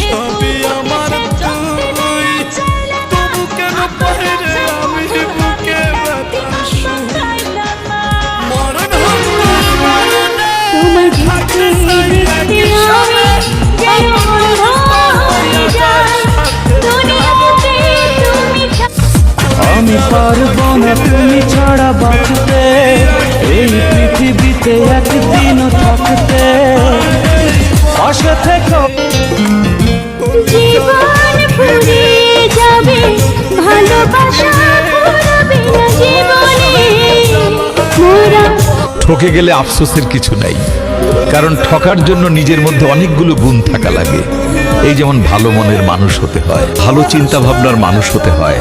সবই আমার তুই, তবু কেন বাইরে আমি বুকে ব্যথা শুই। মরণ হোক তোর মরণে, থাকতে চাই একই সনে, আমি পারবো না তুমি ছাড়া বাঁচতে, এই পৃথিবীতে একদিনও থাকতে। পাশে থেকো জীবন ফুরিয়ে যাবে, ভালোবাসা ফুরাবে না জীবনে মোরা। ঠকে গেলে আফসোসের কিছু নাই, কারণ ঠকার জন্য নিজের মধ্যে অনেকগুলো গুণ থাকা লাগে। এই যেমন ভালো মনের মানুষ হতে হয়, ভালো চিন্তা ভাবনার মানুষ হতে হয়।